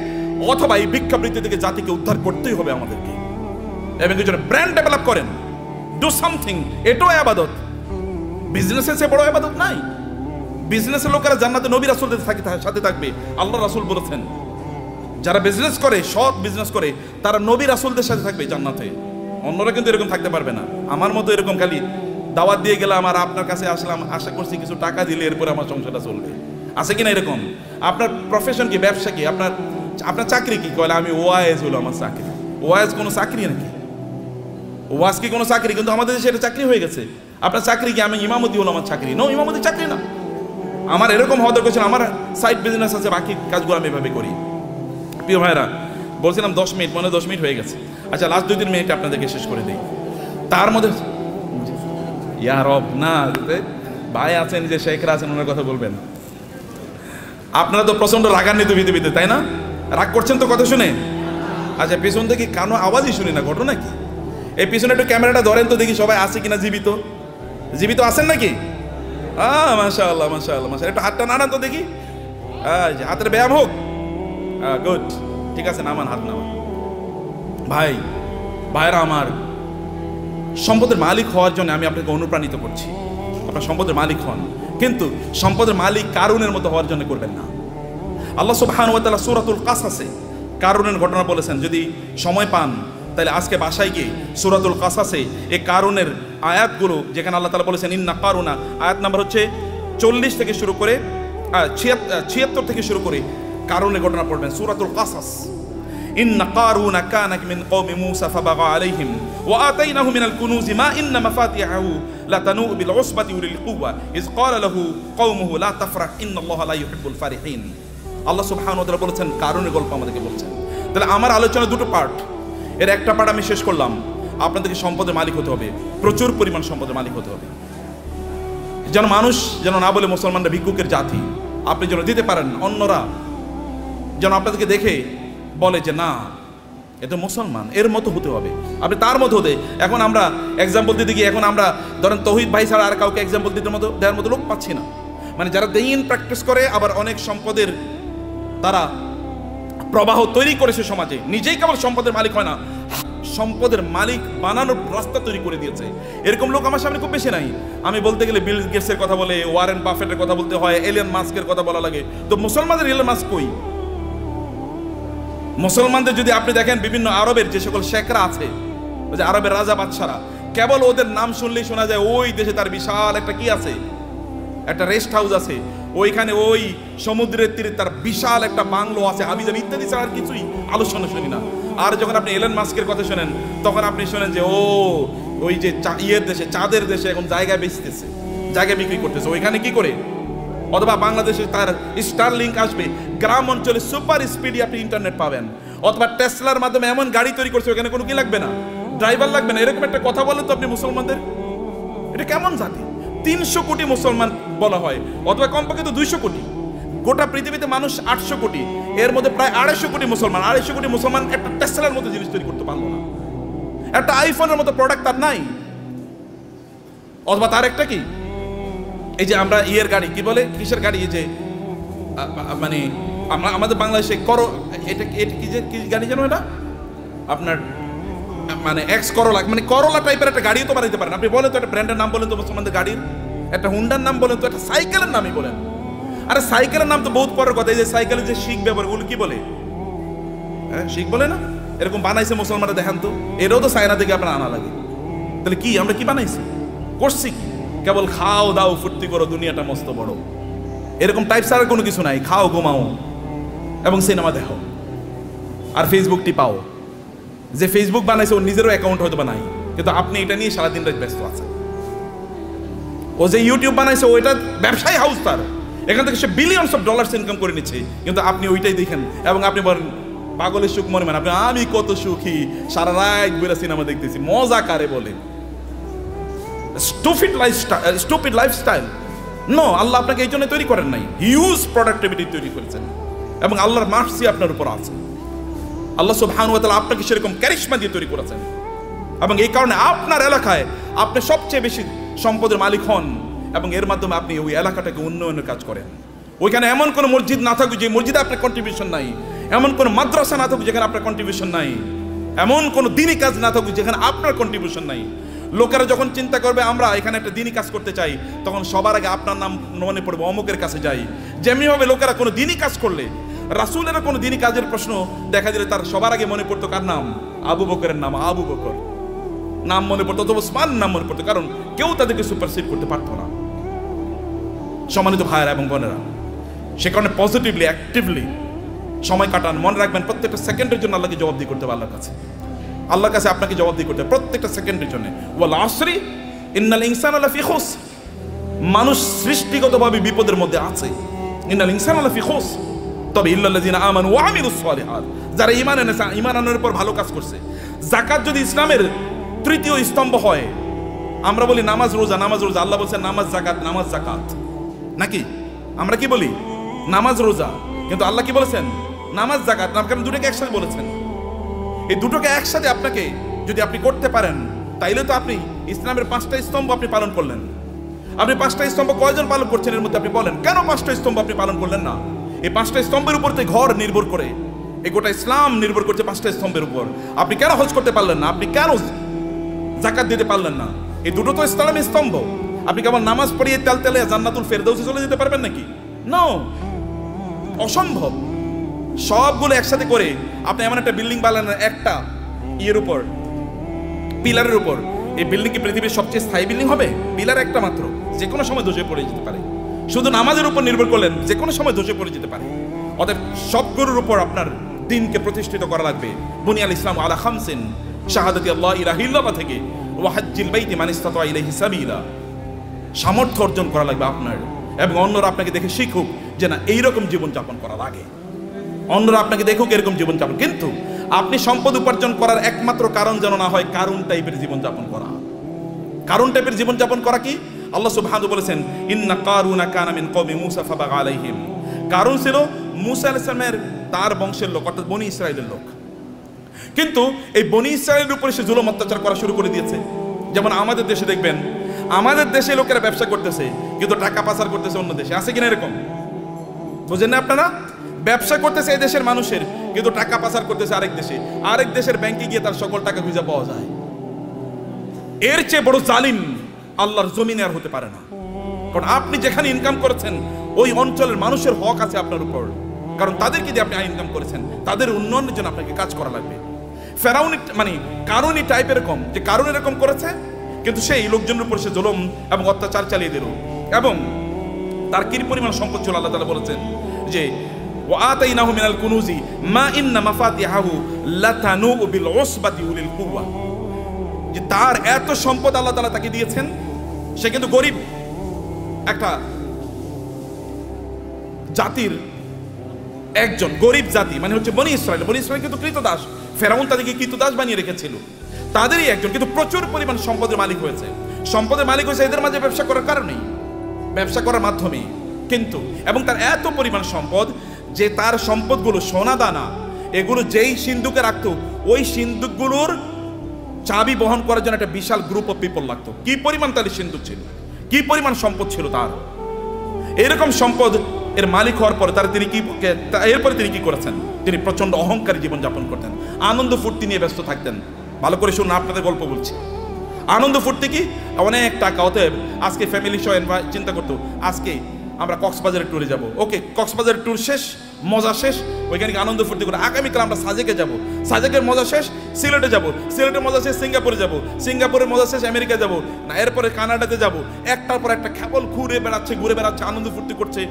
অথবা এই ভিক্ষাবৃত্তি থেকে জাতিকে উদ্ধার করতেই হবে আমাদেরকে। এবং কিছু ব্র্যান্ড ডেভেলপ করেন, ডু সামথিং। এটাও ইবাদত। বিজনেসের চেয়ে বড় ইবাদত নাই। বিজনেসের লোকেরা জান্নাতে নবী রাসূলদের সাথে থাকবে, আল্লাহ রাসূল বলেছেন। যারা বিজনেস করে, সৎ বিজনেস করে, তারা নবী রাসূলদের সাথে থাকবে জান্নাতে। অন্যরা কিন্তু এরকম থাকতে পারবে না। আমার মতো এরকম খালি দাওয়াত দিয়ে গেলাম আর আপনার কাছে আসলাম, আশা করছি কিছু টাকা দিলে এরপরে আমার সংসারটা চলবে, আছে কিনা এরকম? আপনার প্রফেশন কি? ব্যবসা কি? আপনার চাকরি কি? কয়লা আমি ওয়াইজ হলো আমার চাকরি। ওয়াইজ কোনো চাকরি নাকি? ওয়াজ কি কোনো চাকরি? কিন্তু আমাদের দেশে এটা চাকরি হয়ে গেছে। আপনার চাকরি কি? আমি ইমামতি হলো আমার চাকরি? নো, ইমামতি চাকরি না। আমার এরকম হওয়া দরকার। আমার সাইড বিজনেস আছে, বাকি কাজগুলো আমি এভাবে করি। প্রিয় ভাইরা, বলছিলাম 10 মিনিট, মনে 10 মিনিট হয়ে গেছে। আচ্ছা, লাস্ট 2-3 মিনিট আপনাদেরকে শেষ করে দিই। তার মধ্যে ইয়া রব না, ভাই আছেন, যে শেখরা আছেন, ওনার কথা বলবেন। আপনারা তো প্রচন্ড রাগান্বিত পৃথিবীতে, তাই না? রাগ করছেন তো কথা শুনে? আচ্ছা, পিছন থেকে কানো আওয়াজই শুনি না, ঘটনা কি? এই পিছনে একটু ক্যামেরাটা ধরেন তো দেখি সবাই আছে কিনা, জীবিত। জীবিত আছেন নাকি? মাশাআল্লাহ মাশাআল্লাহ মাশাআল্লাহ। একটু হাতটা নাড়ান তো দেখি। হাতের ব্যায়াম হোক। গুড, ঠিক আছে, নামান, হাত নামান। ভাইরা আমার, সম্পদের মালিক হওয়ার জন্য আমি আপনাকে অনুপ্রাণিত করছি। আপনার সম্পদের মালিক হন, কিন্তু সম্পদের মালিক কারুনের মতো হওয়ার জন্য করবেন না। আল্লাহ সুবহানাহু ওয়া তাআলা সূরাতুল কাসাসে কারুনের ঘটনা বলেছেন। যদি সময় পান তাহলে আজকে বাসায় গিয়ে সূরাতুল কাসাসে এই কারুনের আয়াতগুলো, যেখানে আল্লাহ তাআলা বলেছেন ইন্না কারুনা, আয়াত নাম্বার হচ্ছে 40 থেকে শুরু করে 76 থেকে শুরু করে কারুনের ঘটনা পড়বেন। সূরাতুল কাসাস। ইন্না কারুনা কানা মিন কওমি মূসা ফাবাগা আলাইহিম ওয়া আতাইনাহু মিনাল কুনুজি মা ইন্না মাফাতিহাহু লা তানু বিল উসবাতি উলিল কুওয়া ইজ ক্বালা লাহু কওমুহু লা তাফরাহ ইন্নাল্লাহা লা ইউহিব্বুল ফারিহিন। আল্লাহ সুবহানাহু ওয়া তাআলা বলেছেন, কারণের গল্প আমাদেরকে বলছেন। তাহলে আমার আলোচনা দুটো পার্ট, এর একটা পার্ট আমি শেষ করলাম। আপনাদেরকে সম্পদের মালিক হতে হবে, প্রচুর পরিমাণ সম্পদের মালিক হতে হবে, যেন মানুষ যেন না বলে মুসলমানরা ভিক্ষুকের জাতি। আপনি যেন দিতে পারেন, অন্যরা যেন আপনাদেরকে দেখে বলে যে না এ তো মুসলমান, এর মতো হতে হবে, আপনি তার মতো হতে। এখন আমরা এক্সাম্পল দিতে গিয়ে এখন আমরা ধরেন তৌহিদ ভাই ছাড়া আর কাউকে এক্সাম্পল দেওয়ার মতো লোক পাচ্ছি না। মানে যারা দ্বীন প্র্যাকটিস করে, আবার অনেক সম্পদের তারা প্রবাহ তৈরি করেছে সমাজে, নিজেই কেবল সম্পদের মালিক হয় না, সম্পদের মালিক বানানোর রাস্তা তৈরি করে দিয়েছে। এরকম লোক আমার সামনে খুব বেশি নাই। আমি বলতে গেলে বিল গেটসের কথা বলে, ওয়ারেন বাফেটের কথা বলতে হয়, এলিয়ন মাস্কের কথা বলা লাগে। তো মুসলমানদের এলিয়ন মাস্ক কই? মুসলমানদের যদি আপনি দেখেন বিভিন্ন আরবের যে সকল শেখরা আছে, ওই যে আরবের রাজা বাদশারা, কেবল ওদের নাম শুনলেই শোনা যায় ওই দেশে তার বিশাল একটা কি আছে, একটা রেস্ট হাউস আছে, ওইখানে ওই সমুদ্রের তীরে তার বিশাল একটা বাংলো আছে, হাবিজাবি ইত্যাদি ছাড়া আর কিছুই আলোচনা শুনি না। আর যখন আপনি এলন মাস্কের কথা শোনেন, তখন আপনি শোনেন যে ও ওই যে ইয়ের দেশে, চাঁদের দেশে এখন জায়গা বেচতেছে, জায়গা বিক্রি করতেছে, ওইখানে কি করে। অথবা বাংলাদেশে তার স্টার লিঙ্ক আসবে, গ্রাম অঞ্চলে সুপার স্পিডে আপনি ইন্টারনেট পাবেন। অথবা টেসলার মাধ্যমে এমন গাড়ি তৈরি করছে, ওখানে কোনো কি লাগবে না, ড্রাইভার লাগবে না। এরকম একটা কথা বলেন তো আপনি মুসলমানদের, এটা কেমন জাতি? 300 কোটি মুসলমান বলা হয়, অথবা কমপক্ষে তো 200 কোটি। গোটা পৃথিবীতে মানুষ 800 কোটি, এর মধ্যে প্রায় 250 কোটি মুসলমান। 250 কোটি মুসলমান একটা টেসলার মতো জিনিস তৈরি করতে পারলো না, একটা আইফোনের মতো প্রোডাক্ট তার নাই। অথবা তার একটা কি, এই যে আমরা ইয়ের গাড়ি কি বলে, কিসের গাড়ি, এই যে মানে আমরা আমাদের বাংলাদেশে এটা কি যে কি গাড়ি জানো, এটা আপনার মানে এক্স করোলা, মানে করোলা টাইপের একটা গাড়িও তো বানাইতে পারেন। আপনি বলেন তো একটা ব্র্যান্ডের নাম বলেন তো মুসলমানদের গাড়ির, একটা হুন্ডার নাম বলেন তো, একটা সাইকেলের নামই বলেন। আরে সাইকেলের নাম তো বহুত পরের কথা। এই যে সাইকেলের যে শিখ ব্যবহার, ওগুলো কি বলে, হ্যাঁ শিখ বলে না? এরকম বানাইছে মুসলমানরা, দেখান তো। এটাও তো চায়না থেকে আপনার আনা লাগে। তাহলে কি আমরা কি বানাইছি, করছি কি? কেবল খাও দাও ফুর্তি করো, দুনিয়াটা মস্ত বড়, এরকম টাইপ ছাড়া কোনো কিছু নাই। খাও ঘুমাও এবং সিনেমা দেখো আর ফেসবুক টিপাও। যে ফেসবুক বানাইছে ওর নিজেরও অ্যাকাউন্ট হয়তো বা নাই, কিন্তু আপনি এটা নিয়ে সারাদিন রাত ব্যস্ত আছেন। ও যে ইউটিউব বানাইছে ওইটা ব্যবসায়ী হাউস, তার এখান থেকে সে বিলিয়নস অফ ডলার্স ইনকাম করে নিচ্ছে, কিন্তু আপনি ওইটাই দেখেন এবং আপনি বলেন পাগলের সুখ মনে, মানে আপনি আমি কত সুখী, সারা রাত বলে সিনেমা দেখতেছি, মজা কারে বলে। Stupid lifestyle. নো, আল্লাহ আপনাকে এই জন্য তৈরি করেন নাই, হিউজ প্রোডাক্টিভিটি তৈরি করেছেন এবং আল্লাহর মার্সি আপনার উপর আছে। আল্লাহ সুবহানাহু ওয়া তাআলা আপনাকে সেরকম ক্যারিশমা দিয়ে তৈরি করেছেন এবং এই কারণে আপনার এলাকায় আপনি সবচেয়ে বেশি সম্পদের মালিক হন এবং এর মাধ্যমে আপনি ওই এলাকাটাকে উন্নয়নের কাজ করেন। ওইখানে এমন কোনো মসজিদ না থাকুক যে মসজিদে আপনার কন্ট্রিবিউশন নাই, এমন কোনো মাদ্রাসা না থাকুক যেখানে আপনার কন্ট্রিবিউশন নাই, এমন কোনো দিনী কাজ না থাকুক যেখানে আপনার কন্ট্রিবিউশন নাই। লোকেরা যখন চিন্তা করবে আমরা এখানে একটা দিনী কাজ করতে চাই, তখন সবার আগে আপনার নাম মনে পড়বে, অমুকের কাছে যাই। যেমনিভাবে লোকেরা কোনো দিনী কাজ করলে, রাসূলের কোনো দিনী কাজের প্রশ্ন দেখা দিলে তার সবার আগে মনে পড়তো কার নাম? আবু বকরের নাম, আবু বকর নাম মনে পড়তো, অথবা ওসমান নাম মনে পড়তো, কারণ কেউ তাদেরকে সুপারসিড করতে পারতো না। সম্মানিত ভাইয়েরা এবং বোনেরা, সে কারণে পজিটিভলি অ্যাক্টিভলি সময় কাটান। মনে রাখবেন প্রত্যেকটা সেকেন্ডের জন্য আল্লাহকে জবাবদিহি করতে হবে। আল্লাহর কাছে আপনাকে জবাবদিহি করতে হবে প্রত্যেকটা সেকেন্ডের জন্য। ওয়াল আসরি ইন্নাল ইনসানা লাফি খুস, মানুষ সৃষ্টিগতভাবে বিপদের মধ্যে আছে। ইন্নাল ইনসানা লাফি খুস, তবে ইল্লাল্লাযিনা আমানু ওয়া আমিলুস সালিহাত, যারা ঈমান এনেছে, ঈমান আনার উপর ভালো কাজ করছে। যাকাত যদি ইসলামের তৃতীয় স্তম্ভ হয়, আমরা বলি নামাজ রোজা, নামাজ রোজা, আল্লাহ বলছেন নামাজ জাকাত, নামাজ জাকাত, নাকি আমরা কি বলি? নামাজ রোজা, কিন্তু আল্লাহ কি বলেছেন? নামাজ জাকাত। না, কারণ দুটোকে একসাথে বলেছেন। এই দুটোকে একসাথে আপনাকে যদি আপনি করতে পারেন, তাইলে তো আপনি ইসলামের 5টা স্তম্ভ আপনি পালন করলেন। আপনি 5টা স্তম্ভ কয়জন পালন করছেন এর মধ্যে আপনি বলেন, কেন 5টা স্তম্ভ আপনি পালন করলেন না? এই 5টা স্তম্ভের উপর তো ঘর নির্ভর করে, এই গোটা ইসলাম নির্ভর করছে 5টা স্তম্ভের উপর। আপনি কেন হজ করতে পারলেন না? আপনি কেন যাকাত দিতে পারলেন না? এই দুটো তো ইসলামের স্তম্ভ। আপনি কেমন নামাজ পড়িয়ে তেলে জান্নাতুল ফেরদাউসে চলে যেতে পারবেন নাকি? নো, অসম্ভব। সবগুলো একসাথে করে আপনি এমন একটা বিল্ডিং বানালেন একটা ইয়ের উপর, পিলারের উপর। এই বিল্ডিং কি পৃথিবীর সবচেয়ে স্থায়ী বিল্ডিং হবে? পিলার একটা মাত্র, যে কোনো সময় ধসে পড়ে যেতে পারে। শুধু নামাজের উপর নির্ভর করলেন, যে কোনো সময় ধসে পড়ে যেতে পারে। অতএব সবগুলোর উপর আপনার দিনকে প্রতিষ্ঠিত করা লাগবে। বুনিয়াল ইসলাম আলা খামসিন, শাহাদাতি আল্লাহ ইলাহা ইল্লাল্লাহ থেকে ওয়া হাজ্জিল বাইতি মান ইসতাতা ইলাইহি সাবিলা সামর্থ্য অর্জন করা লাগবে আপনার, এবং অন্যরা আপনাকে দেখে শিখুক যে না এইরকম জীবনযাপন করা লাগে, অন্যরা আপনাকে দেখুক এরকম জীবনযাপন। কিন্তু আপনি সম্পদ উপার্জন করার একমাত্র কারণ যেন না হয় কারুন টাইপের জীবনযাপন করা। কারুন টাইপের জীবনযাপন করা কি? আল্লাহ সুবহানাহু বলেছেন ইন্না কারুনা কানা মিন কওমি মূসা ফাবাগা আলাইহিম। কারুন ছিল মূসা আলাইহিস সালামের তার বংশের লোক, অর্থাৎ বনি ইসরাইলের লোক। কিন্তু এই বনি ইসরাইলের উপরে সে জুলুম অত্যাচার করা শুরু করে দিয়েছে। যেমন আমাদের দেশে দেখবেন, আমাদের দেশে লোকেরা ব্যবসা করতেছে কিন্তু টাকা পাচার করতেছে অন্য দেশে, আছে কিনা এরকম? বুঝেন না আপনারা? ব্যবসা করতেছে এই দেশের মানুষের, কিন্তু টাকা পাচার করতেছে আরেক দেশে, আরেক দেশের ব্যাংকে গিয়ে তার সকল টাকা খুঁজে পাওয়া যায়। এর চেয়ে বড় জালিম আল্লাহর জমিনে আর হতে পারে না। কারণ আপনি যেখানে ইনকাম করেছেন ওই অঞ্চলের মানুষের হক আছে আপনার উপর, কারণ তাদেরকে দিয়ে আপনি ইনকাম করেছেন, তাদের উন্নয়নের জন্য আপনাকে কাজ করা লাগবে। ফেরাউন মানে কারুনি টাইপ এরকম, যে কারুন এরকম করেছে কিন্তু সেই লোকজনের উপর সে জুলুম এবং অত্যাচার চালিয়ে দিল, এবং তার কি পরিমাণ সম্পদ ছিল আল্লাহ তাআলা বলেছেন যে ওয়া আতাইনাহু মিনাল কুনুজি মা ইন্না মাফাতিহাহু লাতানু বিল উসবাতি উলিল কুওয়া। যে তার এত সম্পদ আল্লাহ তাআলা তাকে দিয়েছেন, সে কিন্তু গরিব একটা জাতির একজন, গরিব জাতি মানে হচ্ছে বনি ইসরাইল। বনি ইসরাইল কিন্তু কৃতদাস, ফেরাউন তাদেরকে কৃতদাস বানিয়ে রেখেছিল, তাদেরই একজন, কিন্তু প্রচুর পরিমাণ সম্পদের মালিক হয়েছে। সম্পদের মালিক হয়েছে এদের মাঝে ব্যবসা করার কারণেই, ব্যবসা করার মাধ্যমে। কিন্তু এবং তার এত পরিমাণ সম্পদ যে তার সম্পদগুলো সোনা দানা এগুলো যেই সিন্ধুকে রাখতো, ওই সিন্ধুকগুলোর চাবি বহন করার জন্য একটা বিশাল গ্রুপ অফ পিপল লাগতো। কি পরিমাণ তার সিন্ধুক ছিল, কি পরিমাণ সম্পদ ছিল তার। এরকম সম্পদ এর মালিক হওয়ার পরে এরপরে তিনি কি করেছেন? তিনি প্রচন্ড অহংকারী জীবনযাপন করতেন, আনন্দ ফুর্তি নিয়ে ব্যস্ত থাকতেন। ভালো করে শুনুন, আপনাদের গল্প বলছি। আনন্দ ফুর্তি কি? অনেক টাকা। অতএব আজকে ফ্যামিলি সহ চিন্তা করতো আজকে আমরা কক্সবাজারের ট্যুরে যাব। ওকে, কক্সবাজারের ট্যুর শেষ, মজা শেষ, ওইখানে আনন্দ ফুর্তি করে আগামীকাল আমরা সাজেকে যাব, সাজেকের মজা শেষ সিলেটে যাব, সিলেটের মজা শেষ সিঙ্গাপুরে যাব, সিঙ্গাপুরের মজা শেষ আমেরিকা যাব, না এরপরে কানাডাতে যাব। একটার পর একটা কেবল ঘুরে বেড়াচ্ছে, আনন্দ ফুর্তি করছে,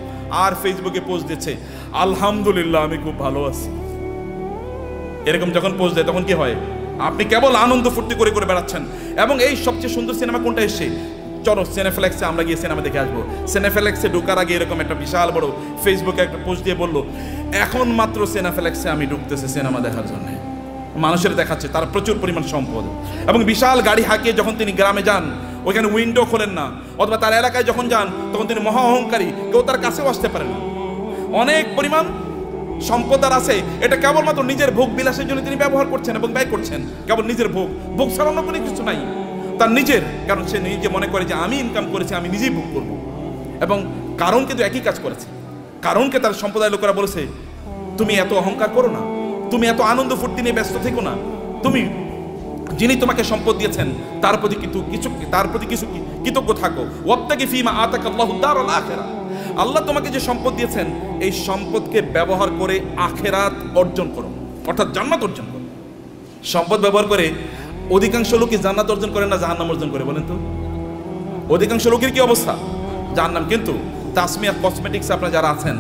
আর ফেসবুকে পোস্ট দিচ্ছে আলহামদুলিল্লাহ আমি খুব ভালো আছি। এরকম যখন পোস্ট দেয় তখন কি হয়? আপনি কেবল আনন্দ ফুর্তি করে বেড়াচ্ছেন। এবং এই সবচেয়ে সুন্দর সিনেমা কোনটা এসছে? চলো সিনেফ্লেক্সে আমরা গিয়ে সিনেমা দেখে আসবো। সিনেফ্লেক্সে ঢোকার আগে এরকম একটা বিশাল বড় ফেসবুকে একটা পোস্ট দিয়ে বললো এখন মাত্র সিনেফ্লেক্সে আমি ঢুকতেছি সিনেমা দেখার জন্য। মানুষের দেখাচ্ছে তার প্রচুর পরিমাণ সম্পদ, এবং বিশাল গাড়ি হাঁকিয়ে যখন তিনি গ্রামে যান ওইখানে উইন্ডো খোলেন না, অথবা তার এলাকায় যখন যান তখন তিনি মহা অহংকারী, কেউ তার কাছেও আসতে পারে না। অনেক পরিমাণ সম্পদ তার আছে, এটা কেবলমাত্র নিজের ভোগ বিলাসের জন্য তিনি ব্যবহার করছেন এবং ব্যয় করছেন। কেবল নিজের ভোগ ছাড়া অন্য কোনো কিছু নাই তার নিজের, কারণ সে নিজে মনে করে যে আমি ইনকাম করেছি, আমি নিজেই ভোগ করবো। এবং কারণ কিন্তু একই কাজ করেছে। কারণকে তার সম্প্রদায়ের লোকেরা বলেছে তুমি এত অহংকার করো না, তুমি এত আনন্দ ফুর্তি নিয়ে ব্যস্ত থেকো না, তুমি যিনি তোমাকে সম্পদ দিয়েছেন তার প্রতি কিছু কৃতজ্ঞ থাকো। ওয়াবতাগি ফীমা আতাকাল্লাহু দারুল আখিরাহ। আল্লাহ তোমাকে যে সম্পদ দিয়েছেন এই সম্পদকে ব্যবহার করে আখিরাত অর্জন করো, অর্থাৎ জান্নাত অর্জন করো। সম্পদ ব্যবহার করে অধিকাংশ লোকই জান্নাত অর্জন করে না, জাহান্নাম অর্জন করে। বলেন তো অধিকাংশ লোকের কি অবস্থা? জাহান্নাম। কিন্তু তাসমিয়া কসমেটিক্স আপনারা যারা আছেন,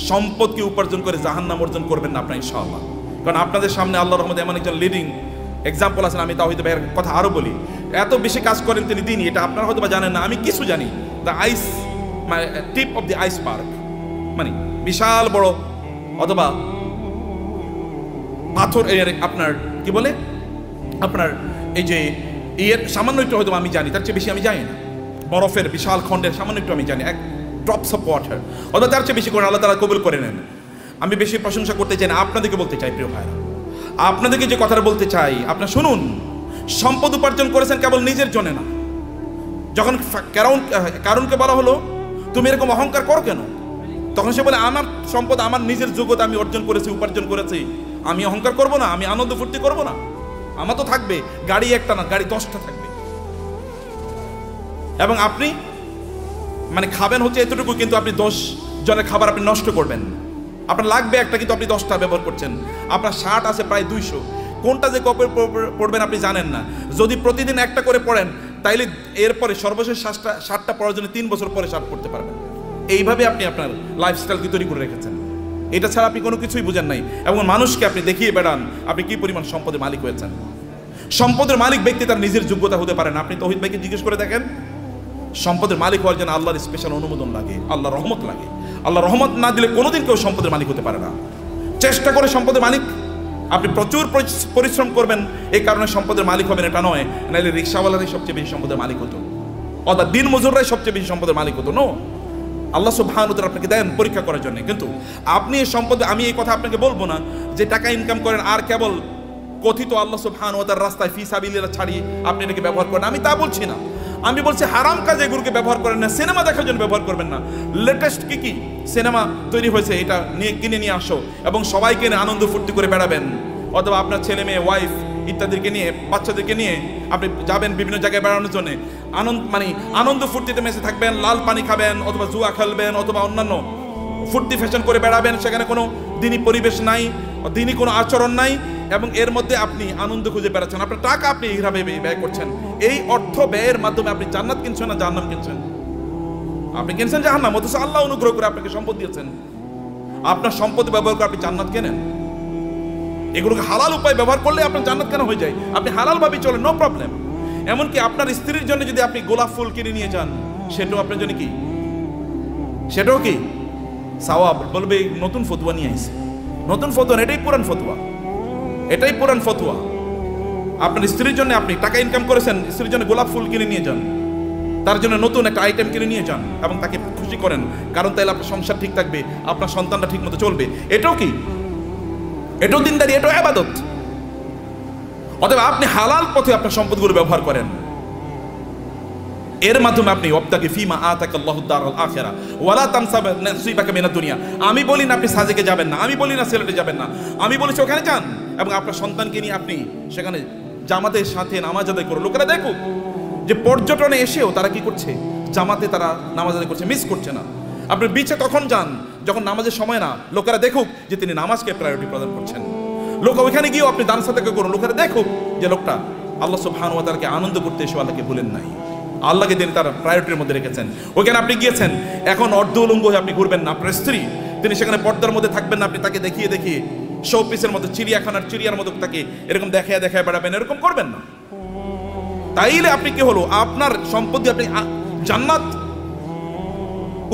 সম্পদকে উপার্জন করে জাহান্নাম অর্জন করবেন না আপনারা ইনশাআল্লাহ। কারণ আপনাদের সামনে আল্লাহর রহমতে এমন একজন লিডিং এক্সাম্পল আছেন। আমি তাওহীদ ভাইয়ের কথা আরো বলি, এত বেশি কাজ করেন তিনি দিনই, এটা আপনারা হয়তো বা জানেন না, আমি কিছু জানি। The ice tip of the iceberg, মানে বিশাল বড় অথবা পাথর, আপনার কি বলে, আপনার এই যে সামান্য একটু হয়তো আমি জানি, তার চেয়ে বেশি আমি জানি না। বরফের বিশাল খণ্ডের সামান্য একটু আমি জানি, এক ড্রপস অফ ওয়াটার, অথবা তার চেয়ে বেশি করে আল্লাহ তাআলা কবুল করে নেন। আমি বেশি প্রশংসা করতে চাই না, আপনাদেরকে বলতে চাই প্রিয় ভাইরা, আপনাদেরকে যে কথাটা বলতে চাই আপনারা শুনুন। সম্পদ উপার্জন করেছেন কেবল নিজের জন্য না। যখন কারুনকে বলা হলো তুমি এরকম অহংকার করো কেন, তখন সে বলে আমার সম্পদ আমার নিজের যোগ্যতা আমি অর্জন করেছি, উপার্জন করেছি, আমি অহংকার করব না, আমি আনন্দ ফুর্তি করব না। আমার তো থাকবে গাড়ি একটা না, গাড়ি 10টা থাকবে। এবং আপনি মানে খাবেন হচ্ছে এতটুকু, কিন্তু আপনি 10 জনের খাবার আপনি নষ্ট করবেন। আপনার লাগবে একটা, কিন্তু আপনি 10টা ব্যবহার করছেন। আপনার শার্ট আছে প্রায় 200, কোনটা যে কবে পড়বেন আপনি জানেন না। যদি প্রতিদিন একটা করে পড়েন তাইলে এরপরে সর্বশেষ শার্টটা পরার জন্য 3 বছর পরে শার্ট পড়তে পারবেন। এইভাবে আপনি আপনার লাইফস্টাইলকে তৈরি করে রেখেছেন। এটা ছাড়া আপনি কোনো কিছুই বুঝেন নাই, এবং মানুষকে আপনি দেখিয়ে বেড়ান আপনি কি পরিমাণ সম্পদের মালিক হয়েছেন। সম্পদের মালিক ব্যক্তি তার নিজের যোগ্যতা হতে পারে না। আপনি তৌহিদ ভাইকে জিজ্ঞেস করে দেখেন, সম্পদের মালিক হওয়ার জন্য আল্লাহর স্পেশাল অনুমোদন লাগে, আল্লাহ রহমত লাগে। আল্লাহ রহমত না দিলে কোনোদিন কেউ সম্পদের মালিক হতে পারে না। চেষ্টা করে সম্পদের মালিক, আপনি প্রচুর পরিশ্রম করবেন, এই কারণে সম্পদের মালিক হবেন এটা নয়। নাহলে রিক্সাওয়ালারাই সবচেয়ে বেশি সম্পদের মালিক হতো, অর্থাৎ দিন মজুররাই সবচেয়ে বেশি সম্পদের মালিক হতো। নো, আল্লাহ সুবহানাহু ওয়া তাআলা আপনাকে দেন পরীক্ষা করার জন্য। কিন্তু আপনি এই সম্পদ, আমি এই কথা আপনাকে বলবো না যে টাকা ইনকাম করেন আর কেবল কথিত আল্লাহ সুবহানাহু ওয়া তাআলার রাস্তায় ফি সাবিলিল্লাহ ছাড়িয়ে আপনি এটাকে ব্যবহার করেন, আমি তা বলছি না। আমি বলছি হারাম কাজে এগুলোকে ব্যবহার করেন না, সিনেমা দেখার জন্য ব্যবহার করবেন না। লেটেস্ট কি সিনেমা তৈরি হয়েছে, এটা নিয়ে কিনে নিয়ে আসো এবং সবাইকে নিয়ে আনন্দ ফুর্তি করে বেড়াবেন, অথবা আপনার ছেলে মেয়ে ওয়াইফ ইত্যাদিকে নিয়ে, বাচ্চাদেরকে নিয়ে আপনি যাবেন বিভিন্ন জায়গায় বেড়ানোর জন্য। আনন্দ ফুর্তিতে মেশে থাকবেন, লাল পানি খাবেন, অথবা জুয়া খেলবেন, অথবা অন্যান্য ফুর্তি ফ্যাশন করে বেড়াবেন। সেখানে কোনো দিনই পরিবেশ নাই, দিনই কোনো আচরণ নাই, এবং এর মধ্যে আপনি আনন্দ খুঁজে বেড়াচ্ছেন। আপনার টাকা আপনি এইভাবে ব্যয় করছেন। এই অর্থ ব্যয়ের মাধ্যমে আপনি জান্নাত কিনছেন না জাহান্নাম কিনছেন? আপনি কিনছেন জাহান্নাম, অথচ আল্লাহ অনুগ্রহ করে আপনাকে সম্পদ দিয়েছেন। আপনার সম্পদ ব্যবহার করে আপনি জান্নাত কেনেন। এগুলোকে হালাল উপায় ব্যবহার করলে আপনার জান্নাত কেন হয়ে যায়? আপনি হালাল ভাবে চলেন, নো প্রবলেম। এমনকি আপনার স্ত্রীর জন্য যদি আপনি গোলাপ ফুল কিনে নিয়ে যান, সেটাও আপনার জন্য কি, সেটাও কি সওয়াব। বলবে নতুন ফতোয়া নিয়ে আইছে, নতুন ফতোয়া, এটাই পুরান ফতোয়া, এটাই পুরান ফতোয়া। আপনার স্ত্রীর জন্য আপনি টাকা ইনকাম করেছেন, স্ত্রীর জন্য গোলাপ ফুল কিনে নিয়ে যান, তার জন্য নতুন একটা আইটেম কিনে নিয়ে যান এবং তাকে খুশি করেন, কারণ তাইলে আপনার সংসার ঠিক থাকবে, আপনার সন্তানটা ঠিক মতো চলবে। এটাও কি, এটাও দিনদারি, এটাও ইবাদত। অতএব আপনি হালাল পথে আপনার সম্পদগুলো ব্যবহার করেন, এর মাধ্যমে আপনি ওয়াবতাগি ফীমা আতাকাল্লাহু দারাল আখিরা ওয়ালা তানসা নাসিবাকা মিনাদ দুনিয়া। আমি বলি না আপনি সাজেকে যাবেন না, আমি বলি না সিলেটে যাবেন না, আমি বলেছি ওখানে যান এবং আপনার সন্তানকে নিয়ে আপনি সেখানে জামাতের সাথে নামাজ আদায় করুন। লোকেরা দেখুক যে পর্যটনে এসেও তারা কি করছে, জামাতে তারা নামাজ আদায় করছে, মিস করছে না। আপনি বিচে তখন যান যখন নামাজের সময় না, লোকেরা দেখুক যে তিনি নামাজকে প্রায়োরিটি প্রদান করছেন। লোক ওইখানে গিয়েও আপনি দান সাদাকা করুন, লোকেরা দেখুক যে লোকটা আল্লাহ সুবহানাহু ওয়া তাআলাকে আনন্দ করতে এসে আল্লাহকে ভুলেন নাই, আল্লাহকে তিনি তার প্রায়োরিটির মধ্যে রেখেছেন। ওইখানে আপনি গিয়েছেন, এখন অর্ধ উলঙ্গ হয়ে আপনি ঘুরবেন না। আপনার স্ত্রী, তিনি সেখানে পর্দার মধ্যে থাকবেন না, আপনি তাকে দেখিয়ে দেখিয়ে শো পিসের মতো, চিড়িয়াখানার চিড়িয়ার মতো তাকে এরকম দেখায় দেখায় বেড়াবেন, এরকম করবেন না। তাইলে আপনি কি হলো, আপনার সম্পত্তি আপনি জান্নাত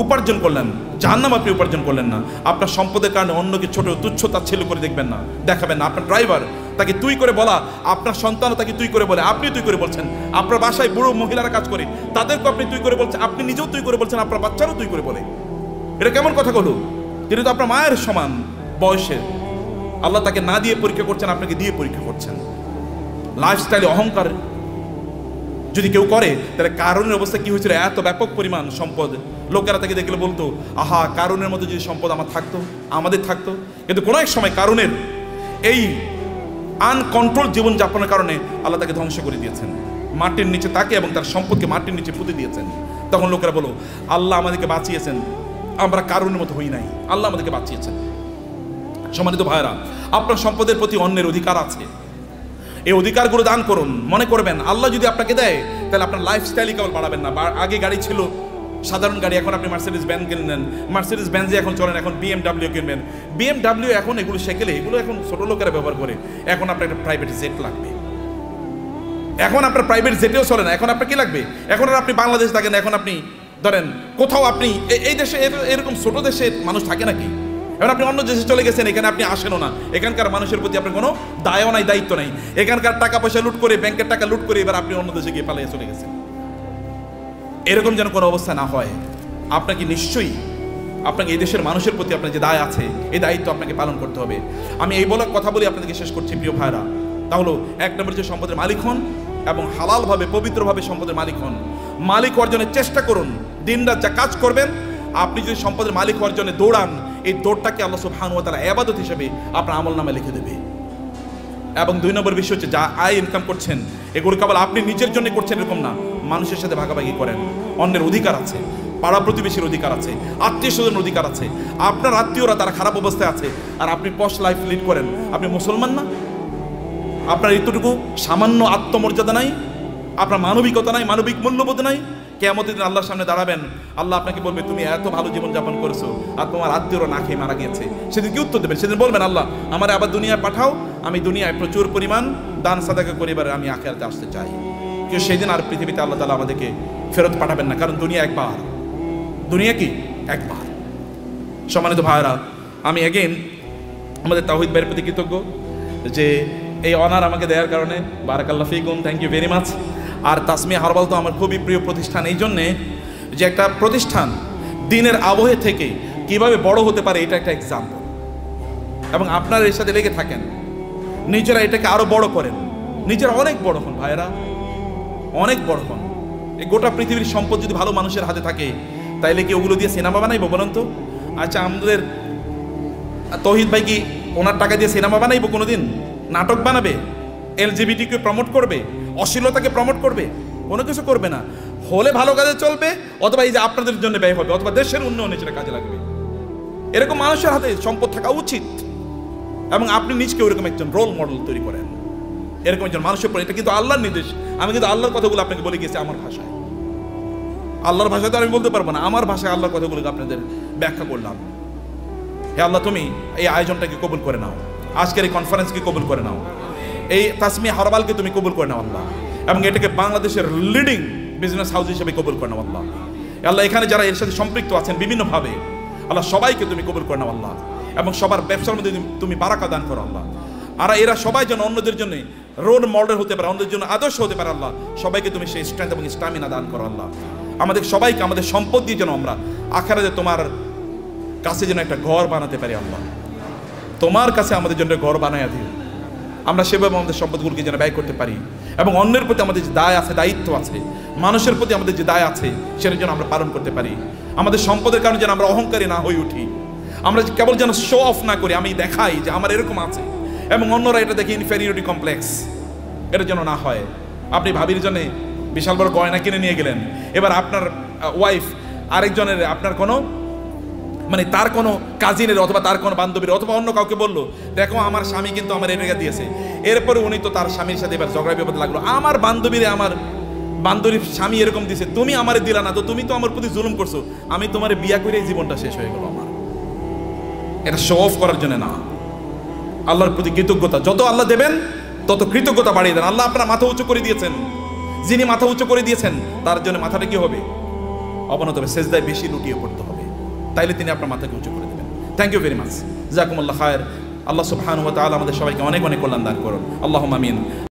উপার্জন করলেন, জাহান্নাম আপনি উপার্জন করলেন না। আপনার সম্পদের কারণে অন্যকে ছোট তুচ্ছ তাচ্ছিল্য করে দেখবেন না, দেখাবেন না। আপনার ড্রাইভার, তাকে তুই করে বলা, আপনার সন্তানও তাকে তুই করে বলে, আপনি তুই করে বলছেন। আপনার বাসায় বুড়ো মহিলারা কাজ করে, তাদেরকে আপনি তুই করে বলছেন, আপনি নিজেও তুই করে বলছেন, আপনার বাচ্চারও তুই করে বলে। এটা কেমন কথা হলো? তিনি তো আপনার মায়ের সমান বয়সের। আল্লাহ তাকে না দিয়ে পরীক্ষা করছেন, আপনাকে দিয়ে পরীক্ষা করছেন। লাইফস্টাইলে অহংকার যদি কেউ করে, তাহলে কারণের অবস্থা কি হয়েছিল? এত ব্যাপক পরিমাণ সম্পদ, লোকেরা তাকে দেখলে বলতো, আহা, কারণের মতো যদি সম্পদ আমার থাকতো, আমাদের থাকতো। কিন্তু কোনো এক সময় কারণের এই আনকন্ট্রোল জীবনযাপনের কারণে আল্লাহ তাকে ধ্বংস করে দিয়েছেন, মাটির নিচে তাকে এবং তার সম্পদকে মাটির নিচে পুঁতে দিয়েছেন। তখন লোকেরা বলো, আল্লাহ আমাদেরকে বাঁচিয়েছেন, আমরা কারণের মতো হই নাই, আল্লাহ আমাদেরকে বাঁচিয়েছেন। সম্মানিত ভাইরা, আপনার সম্পদের প্রতি অন্যের অধিকার আছে, এই অধিকারগুলো দান করুন। মনে করবেন আল্লাহ যদি আপনাকে দেয়, তাহলে আপনার লাইফস্টাইলই কেবল বাড়াবেন না। আগে গাড়ি ছিল সাধারণ গাড়ি, এখন আপনি মার্সিডিজ ব্যান্ড কিনলেন, মার্সিডিজ ব্যান্ডে এখন চলেন, এখন BMW কিনবেন। BMW এখন এগুলো সেকেলে, এগুলো এখন ছোট লোকেরা ব্যবহার করে। এখন আপনার একটা প্রাইভেট জেট লাগবে, এখন আপনার প্রাইভেট জেটেও চলে না। এখন আপনার কি লাগবে? এখন আর আপনি বাংলাদেশ থাকেন, এখন আপনি ধরেন কোথাও, আপনি এই দেশে এরকম ছোট দেশে মানুষ থাকে নাকি? এখন আপনি অন্য দেশে চলে গেছেন, এখানে আপনি আসেনও না, এখানকার মানুষের প্রতি আপনার কোনো দায়ও নাই, দায়িত্ব নাই। এখানকার টাকা পয়সা লুট করে, ব্যাংকের টাকা লুট করে এবার আপনি অন্য দেশে গিয়ে পালিয়ে চলে গেছেন। এরকম যেন কোনো অবস্থা না হয়। আপনাকে নিশ্চয়ই, আপনাকে এই দেশের মানুষের প্রতি আপনার যে দায় আছে, এই দায়িত্ব আপনাকে পালন করতে হবে। আমি এই বলার কথা বলে আপনাদেরকে শেষ করছি প্রিয় ভাইরা। তাহলে এক নম্বর যে সম্পদের মালিক হন এবং হালালভাবে পবিত্রভাবে সম্পদের মালিক হন। মালিক অর্জনের চেষ্টা করুন, দিনরাত যা কাজ করবেন। আপনি যদি সম্পদের মালিক হওয়ার জন্য দৌড়ান, এই দৌড়টাকে আল্লাহ সুবহানাহু ওয়া তাআলা ইবাদত হিসেবে আপনার আমলনামায় লিখে দেবে। এবং দুই নম্বর বিষয় হচ্ছে, যা আয় ইনকাম করছেন, এগুলো কেবল আপনি নিজের জন্য করছেন এরকম না, মানুষের সাথে ভাগাভাগি করেন। অন্যের অধিকার আছে, পাড়া প্রতিবেশীর অধিকার আছে, আত্মীয় স্বজনের অধিকার আছে। আপনার আত্মীয়রা তারা খারাপ অবস্থায় আছে, আর আপনি পশ লাইফ লিড করেন। আপনি মুসলমান না? আপনার এতটুকু সামান্য আত্মমর্যাদা নাই, আপনার মানবিকতা নাই, মানবিক মূল্যবোধ নাই। কিয়ামতের দিন আল্লাহর সামনে দাঁড়াবেন, আল্লাহ আপনাকে বলবে, তুমি এত ভালো জীবনযাপন করেছো আর তোমার আত্মীয়রা না খেয়ে মারা গিয়েছে। সেদিন কি উত্তর দেবেন? সেদিন বলবেন, আল্লাহ আমার আবার দুনিয়ায় পাঠাও, আমি দুনিয়ায় প্রচুর পরিমাণ দান সাদাকা করিবার আমি আখিরাতে আসতে চাই, কিন্তু সেদিন আর পৃথিবীতে আল্লাহ তাআলা আমাদেরকে ফেরত পাঠাবেন না, কারণ দুনিয়া একবার, দুনিয়া কি একবার। সম্মানিত ভাইরা, আমি এগেইন আমাদের তাওহীদ ভাইয়ের প্রতি কৃতজ্ঞ যে এই অনার আমাকে দেওয়ার কারণে। বারাকাল্লাহ ফিকুম, থ্যাংক ইউ ভেরি মাচ। আর তাসমিয়া হারবাল তো আমার খুবই প্রিয় প্রতিষ্ঠান, এই জন্যে যে একটা প্রতিষ্ঠান দিনের আবহে থেকে কিভাবে বড় হতে পারে এটা একটা এক্সাম্পল, এবং আপনারা এর সাথে লেগে থাকেন, নিজেরা এটাকে আরো বড় করেন, নিজেরা অনেক বড় হন ভাইয়েরা, অনেক বড় হন। এই গোটা পৃথিবীর সম্পদ যদি ভালো মানুষের হাতে থাকে তাইলে কি ওগুলো দিয়ে সিনেমা বানাইবো বলুন তো? আচ্ছা, আমাদের তৌহিদ ভাই কি ওনার টাকা দিয়ে সিনেমা বানাইবো কোনোদিন? নাটক বানাবে? এলজিবিটিকে প্রমোট করবে? অশ্লীলতাকে প্রমোট করবে? কোনো কিছু করবে না। হলে ভালো কাজে চলবে, অথবা এই যে আপনাদের জন্য ব্যয় হবে, অথবা দেশের উন্নয়নে সেটা কাজে লাগবে। এরকম মানুষের হাতে সম্পদ থাকা উচিত, এবং আপনি নিজকে ওইরকম একজন রোল মডেল তৈরি করেন, এরকম একজন মানুষের পর। এটা কিন্তু আল্লাহর নির্দেশ। আমি কিন্তু আল্লাহর কথাগুলো আপনাকে বলে গেছি আমার ভাষায়, আল্লাহর ভাষায় তো আমি বলতে পারবো না, আমার ভাষায় আল্লাহর কথাগুলোকে আপনাদের ব্যাখ্যা করলাম। হে আল্লাহ, তুমি এই আয়োজনটাকে কবুল করে নাও, আজকের এই কনফারেন্সকে কবুল করে নাও, এই তাসমিয়া হারবালকে তুমি কবুল করে নাও আল্লাহ, এবং এটাকে বাংলাদেশের লিডিং বিজনেস হাউস হিসেবে কবুল করে নাও আল্লাহ। আল্লাহ, এখানে যারা এর সাথে সম্পৃক্ত আছেন বিভিন্নভাবে, আল্লাহ সবাইকে তুমি কবুল করে নাও আল্লাহ, এবং সবার ব্যবসার মধ্যে তুমি বারাকা দান করো আল্লাহ। আর এরা সবাই যেন অন্যদের জন্য রোল মডেল হতে পারে, অন্যদের জন্য আদর্শ হতে পারে আল্লাহ। সবাইকে তুমি সেই স্ট্রেংথ এবং স্টামিনা দান করো আল্লাহ। আমাদের সবাইকে আমাদের সম্পদ দিয়ে যেন আমরা আখিরাতে তোমার কাছে যেন একটা ঘর বানাতে পারি আল্লাহ, তোমার কাছে আমাদের জন্য ঘর বানায় দিও। আমরা সেভাবে আমাদের সম্পদগুলোকে যেন ব্যয় করতে পারি, এবং অন্যের প্রতি আমাদের যে দায় আছে, দায়িত্ব আছে, মানুষের প্রতি আমাদের যে দায় আছে, সেটা যেন আমরা পালন করতে পারি। আমাদের সম্পদের কারণে যেন আমরা অহংকারী না হয়ে উঠি, আমরা কেবল যেন শো অফ না করি, আমি দেখাই যে আমার এরকম আছে, এবং অন্যরা এটা দেখে ইনফেরিয়রিটি কমপ্লেক্স, এটা যেন না হয়। আপনি ভাবির জন্য বিশাল বড় গয়না কিনে নিয়ে গেলেন, এবার আপনার ওয়াইফ আরেকজনের, আপনার কোনো মানে তার কোনো কাজিনের অথবা তার কোনো বান্ধবীর অথবা অন্য কাউকে বললো, দেখো আমার স্বামী কিন্তু আমার এটা দিয়েছে, এরপরে উনি তো তার স্বামীর সাথে এবার ঝগড়া বিপদ লাগলো, আমার বান্ধবীর স্বামী এরকম দিয়েছে, তুমি আমারে দিলা না, তো তুমি তো আমার প্রতি জুলুম করছো, আমি তোমার বিয়া করে এই জীবনটা শেষ হয়ে গেল আমার। এটা শো অফ করার জন্য না, আল্লাহর প্রতি কৃতজ্ঞতা। যত আল্লাহ দেবেন তত কৃতজ্ঞতা বাড়িয়ে দেন। আল্লাহ আপনার মাথা উঁচু করে দিয়েছেন, যিনি মাথা উঁচু করে দিয়েছেন তার জন্য মাথাটা কি হবে? অবনত হবে, সেজদায় বেশি লুটিয়ে পড়তে হবে, তাইলে তিনি আপনার মাথাকে উঁচু করে দেবেন। থ্যাংক ইউ ভেরি মাচ, জাযাকুমুল্লাহ খায়ের। আল্লাহ সুবহানাহু ওয়া তাআলা আমাদের সবাইকে অনেক অনেক কল্যাণ দান করুন। আল্লাহুম্মা আমিন।